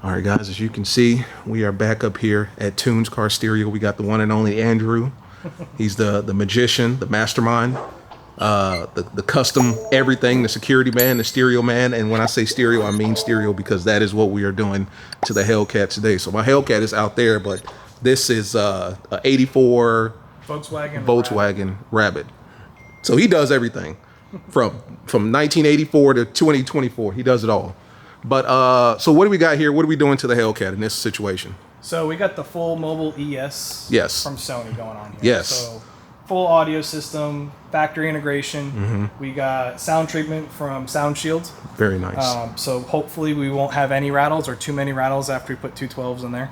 All right, guys, as you can see, we are back up here at Tunes Car Stereo. We got the one and only Andrew. He's the magician, the mastermind, the custom everything, the security man, the stereo man. And when I say stereo, I mean stereo because that is what we are doing to the Hellcat today. So my Hellcat is out there, but this is a 84 Volkswagen Rabbit. So he does everything from 1984 to 2024. He does it all. But so what do we got here? What are we doing to the Hellcat in this situation? So we got the full mobile ES from Sony going on here. Yes. So full audio system, factory integration. We got sound treatment from Sound Shield. Very nice. So hopefully we won't have any rattles or too many rattles after we put two 12s in there.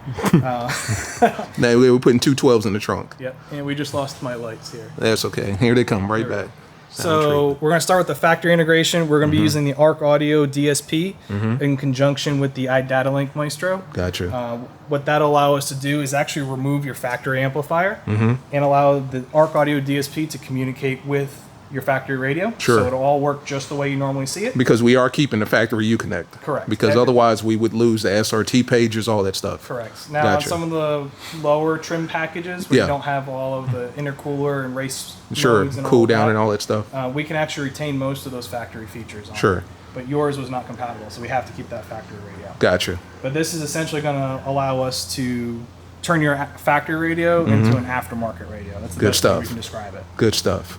Now we're putting two 12s in the trunk. Yep. And we just lost my lights here. That's okay. Here they come right back. So we're going to start with the factory integration. We're going to be using the ARC Audio DSP in conjunction with the iDataLink Maestro. Gotcha. What that'll allow us to do is actually remove your factory amplifier and allow the ARC Audio DSP to communicate with your factory radio. Sure. So it'll all work just the way you normally see it. Because we are keeping the factory Uconnect. Correct. Because otherwise we would lose the SRT pages, all that stuff. Correct. Now on some of the lower trim packages where you don't have all of the intercooler and race modes and cool down and all that stuff. We can actually retain most of those factory features on it. But yours was not compatible, so we have to keep that factory radio. Gotcha. But this is essentially going to allow us to turn your factory radio into an aftermarket radio. That's the best way we can describe it. Good stuff.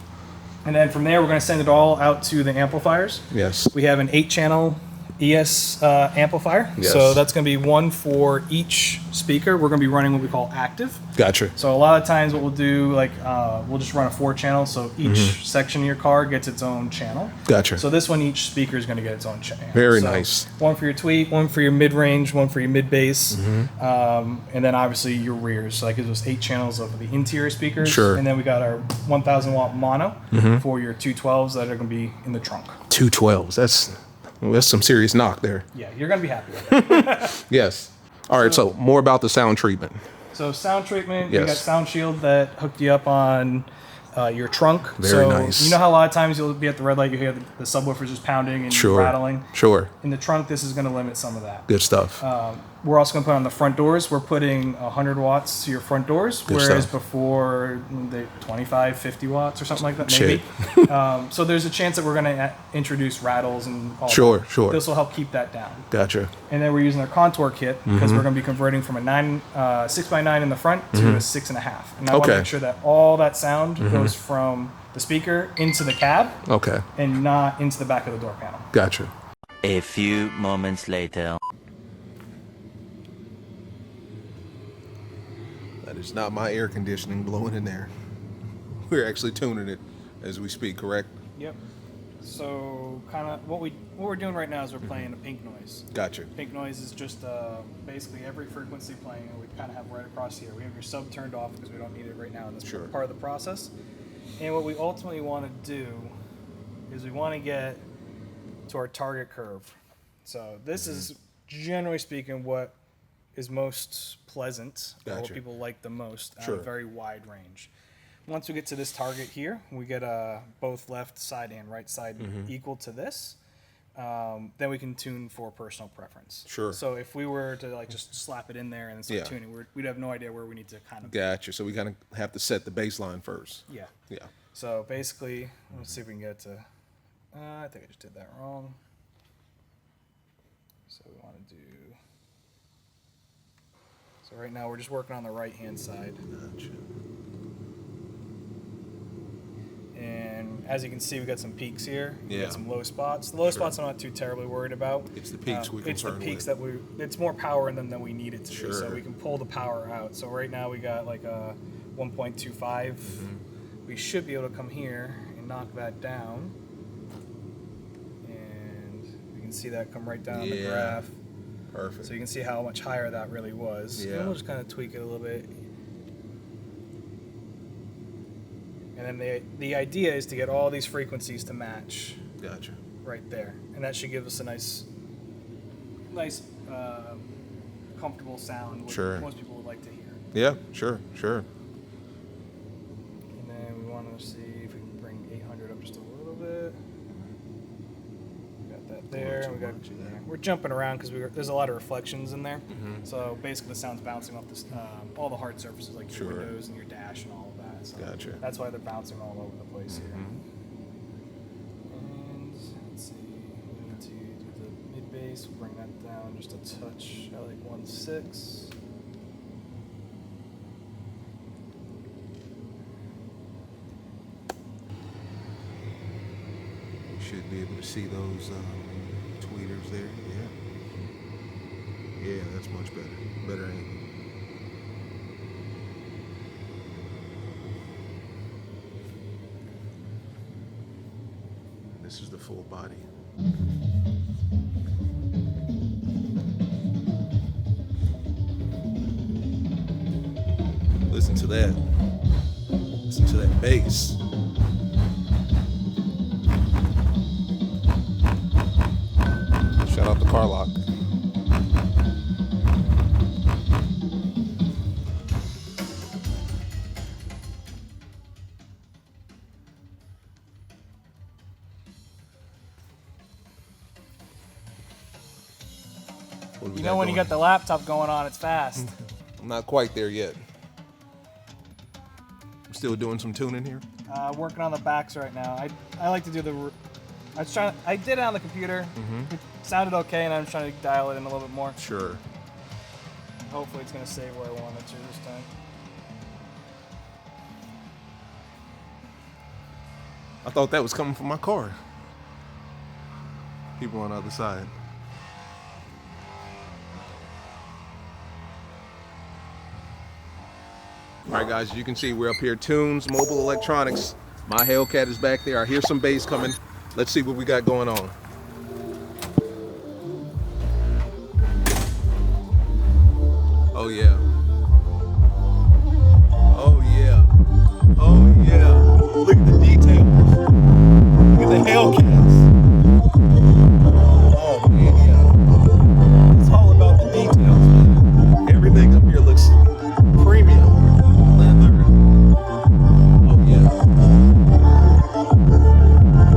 And then from there, we're going to send it all out to the amplifiers. Yes. We have an 8-channel ES amplifier. Yes. So that's going to be one for each speaker. We're going to be running what we call active. Gotcha. So a lot of times what we'll do, like we'll just run a 4-channel. So each section of your car gets its own channel. Gotcha. So this one, each speaker is going to get its own channel. Very nice. One for your tweet, one for your mid-range, one for your mid-bass. And then obviously your rears. So that gives us 8 channels of the interior speakers. Sure. And then we got our 1,000 watt mono for your 212s that are going to be in the trunk. 212s. That's some serious knock there. Yeah, you're going to be happy with that. Yes. All right, so more about the sound treatment. So sound treatment, you got Sound Shield that hooked you up on your trunk. Very nice. You know how a lot of times you'll be at the red light, you hear the subwoofers just pounding and rattling? Sure. In the trunk, this is going to limit some of that. Good stuff. We're also going to put on the front doors. We're putting 100 watts to your front doors, whereas before they 25, 50 watts or something like that, maybe. So there's a chance that we're going to introduce rattles and all that. Sure. This will help keep that down. Gotcha. And then we're using our contour kit because we're going to be converting from a 6x9 in the front to a 6.5. And I want to make sure that all that sound goes from the speaker into the cab and not into the back of the door panel. Gotcha. A few moments later. That is not my air conditioning blowing in there. We're actually tuning it as we speak, correct? Yep. So kind of what we're doing right now is we're playing a pink noise. Gotcha. Pink noise is just basically every frequency playing, and we kind of have right across here. We have your sub turned off because we don't need it right now in this part of the process. And what we ultimately want to do is we want to get to our target curve. So this is generally speaking what is most pleasant, or what people like the most, at a very wide range. Once we get to this target here, we get both left side and right side equal to this. Then we can tune for personal preference. Sure. So if we were to like just slap it in there and then start tuning, we'd have no idea where we need to kind of. Gotcha. So we kind of have to set the baseline first. Yeah. Yeah. So basically, let's see if we can get to. I think I just did that wrong. So we want to do. So right now we're just working on the right-hand side. Gotcha. And as you can see, we got some peaks here. We Yeah. got some low spots. The low spots I'm not too terribly worried about. It's the peaks It's the peaks that it's more power in them than we need it to be. So we can pull the power out. So right now we got like a 1.25. We should be able to come here and knock that down. And we can see that come right down on the graph. Perfect. So you can see how much higher that really was. Yeah. And we'll just kind of tweak it a little bit. And then the idea is to get all these frequencies to match. Gotcha. Right there. And that should give us a nice comfortable sound, which most people would like to hear. Yeah, sure. And then we want to see if we can bring 800 up just a little bit. Got that there. We got, we're jumping around because there's a lot of reflections in there. So basically, the sound's bouncing off this, all the hard surfaces like your windows and your dash and all of that. So that's why they're bouncing all over the place here. And let's see, we need to do the mid bass. We'll bring that down just a touch. I like 1.6. Should be able to see those tweeters there. Yeah, that's much better. Better angle. This is the full body. Listen to that. Listen to that bass. Shout out to CarLock. You know when you got the laptop going on, it's fast. I'm not quite there yet. I'm still doing some tuning here. Working on the backs right now. I like to do the. I did it on the computer. It sounded okay, and I'm trying to dial it in a little bit more. Sure. Hopefully, it's gonna save where I want it to this time. I thought that was coming from my car. People on the other side. All right, guys, as you can see, we're up here, Tunes, Mobile Electronics. My Hellcat is back there. I hear some bass coming. Let's see what we got going on. Oh, yeah. Oh, yeah. Oh, yeah. Look at the details. Look at the Hellcats. Oh, man, yeah. It's all about the details, man. Everything up here looks premium. Leather. Oh, yeah.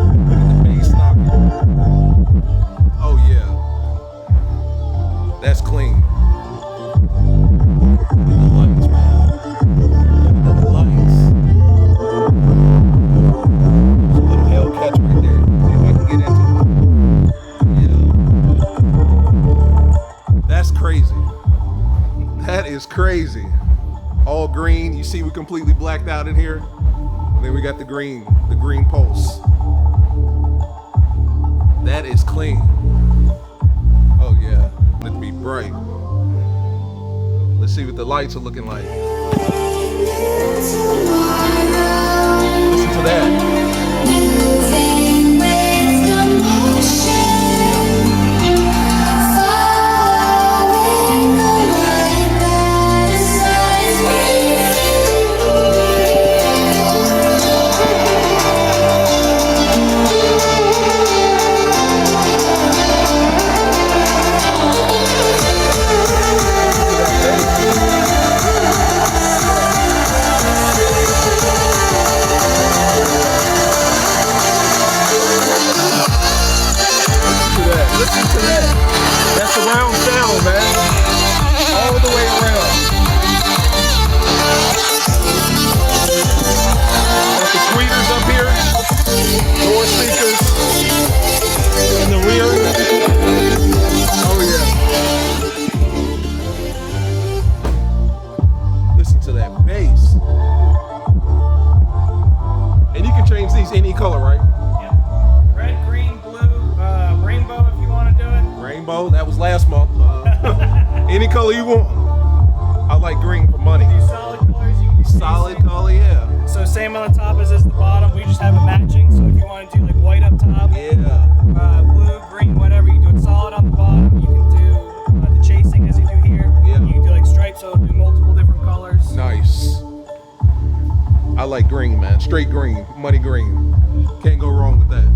Look at the bass knocking. Oh, yeah. That's clean. Look at the lights, man. Look at the lights. There's a little Hellcat right there. See if I can get into it. Yeah. That's crazy. That is crazy. All green. You see we completely blacked out in here. And then we got the green pulse. That is clean. Oh yeah. Let it be bright. Let's see what the lights are looking like. Listen to that. Listen to that. That's surround sound, man. All the way around. Got the tweeters up here. Door speakers. In the rear. Oh yeah. Listen to that bass. And you can change these any color, right? Red, green, blue, rainbow if you want to do it. Rainbow, that was last month. Any color you want. I like green for money. Do solid colors, you can do Solid color, yeah. So same on the top as the bottom. We just have it matching. So if you want to do like white up top, blue, green, whatever, you do it solid on the bottom. You can do the chasing as you do here. Yeah. You can do like stripes, so it'll do multiple different colors. Nice. I like green, man. Straight green, money green. Can't go wrong with that.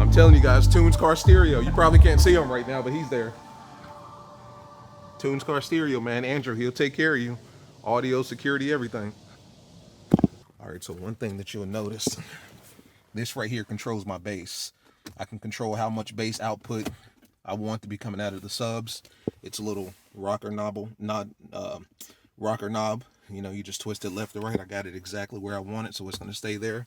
I'm telling you guys, Tunes Car Stereo. You probably can't see him right now, but he's there. Tunes Car Stereo, man. Andrew, he'll take care of you. Audio, security, everything. All right, so one thing that you'll notice, this right here controls my bass. I can control how much bass output I want to be coming out of the subs. It's a little rocker knob. You know, you just twist it left or right. I got it exactly where I want it, so it's going to stay there.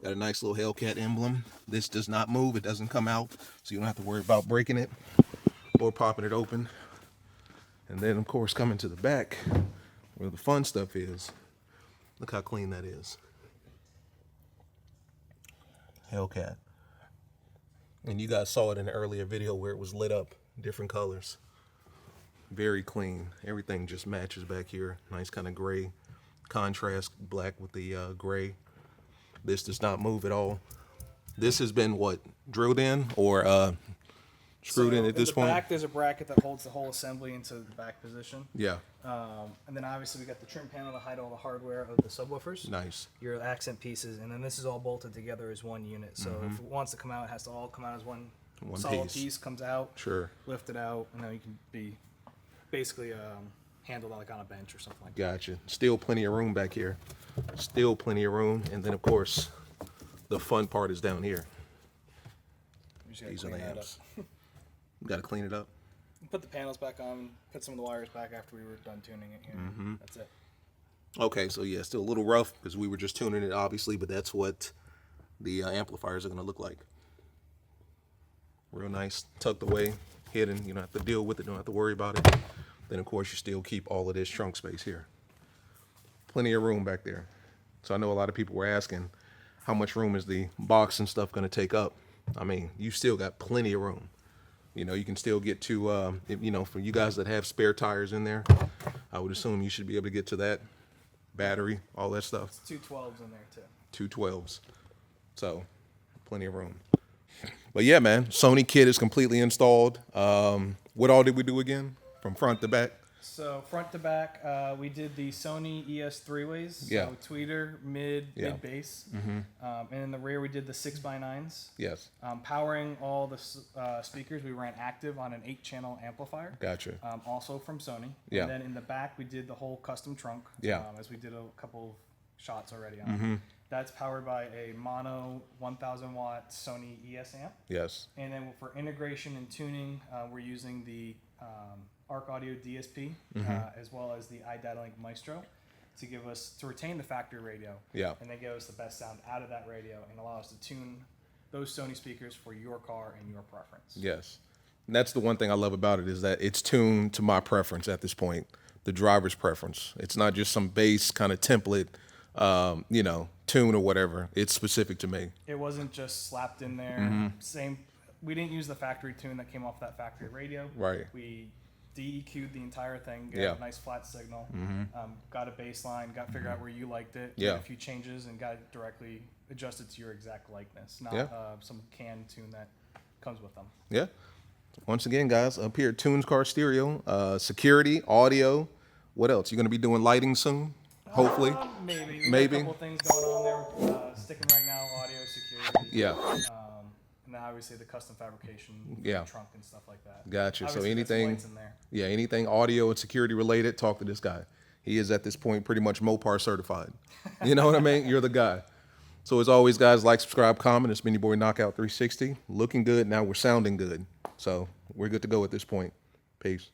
Got a nice little Hellcat emblem. This does not move. It doesn't come out, so you don't have to worry about breaking it or popping it open. And then, of course, coming to the back where the fun stuff is. Look how clean that is. Hellcat. And you guys saw it in the earlier video where it was lit up different colors. Very clean. Everything just matches back here. Nice kind of gray contrast, black with the gray. This does not move at all. This has been what, drilled in or screwed in at this point? In the back, there's a bracket that holds the whole assembly into the back position. Yeah. And then obviously we got the trim panel to hide all the hardware of the subwoofers. Nice. Your accent pieces, and then this is all bolted together as one unit. So if it wants to come out, it has to all come out as one solid piece. Comes out. Sure. Lift it out, and then you can be basically handled like on a bench or something like that. Gotcha. Still plenty of room back here. Still plenty of room, and then of course, the fun part is down here. These are the amps. Got to clean it up. Put the panels back on, put some of the wires back after we were done tuning it here. That's it. Okay, so yeah, still a little rough because we were just tuning it, obviously, but that's what the amplifiers are going to look like. Real nice, tucked away, hidden. You don't have to deal with it, don't have to worry about it. Then, of course, you still keep all of this trunk space here. Plenty of room back there. So I know a lot of people were asking, how much room is the box and stuff going to take up? I mean, you still got plenty of room. You know, you can still get to, you know, for you guys that have spare tires in there, I would assume you should be able to get to that. Battery, all that stuff. It's two 12s in there, too. Two 12s. So, plenty of room. But yeah, man, Sony kit is completely installed. What all did we do again? From front to back? So front to back, we did the Sony ES 3-ways. Yeah. So tweeter, mid bass. And in the rear, we did the 6x9s. Yes. Powering all the speakers, we ran active on an 8-channel amplifier. Gotcha. Also from Sony. Yeah. And then in the back, we did the whole custom trunk. Yeah. As we did a couple of shots already on. That's powered by a mono 1000 watt Sony ES amp. Yes. And then for integration and tuning, we're using the Arc Audio DSP as well as the iDatalink Maestro to retain the factory radio. Yeah. And then give us the best sound out of that radio and allow us to tune those Sony speakers for your car and your preference. Yes. And that's the one thing I love about it is that it's tuned to my preference at this point, the driver's preference. It's not just some bass kind of template, you know, tune or whatever. It's specific to me. It wasn't just slapped in there. We didn't use the factory tune that came off that factory radio. Right. We DEQ'd the entire thing, got a nice flat signal, got a bass line, figured out where you liked it, made a few changes, and got it directly adjusted to your exact likeness, not some canned tune that comes with them. Yeah. Once again, guys, up here at Tunes Car Stereo, security, audio. What else? You going to be doing lighting soon? Hopefully. Maybe. We got a couple things going on there. Sticking right now, audio, security. Yeah. And then obviously the custom fabrication, trunk and stuff like that. Gotcha. Obviously, so anything, lights in there. Yeah, anything audio and security related, talk to this guy. He is at this point pretty much Mopar certified. You know what I mean? You're the guy. So as always, guys, like, subscribe, comment. It's been your boy Knockout 360. Looking good. Now we're sounding good. So we're good to go at this point. Peace.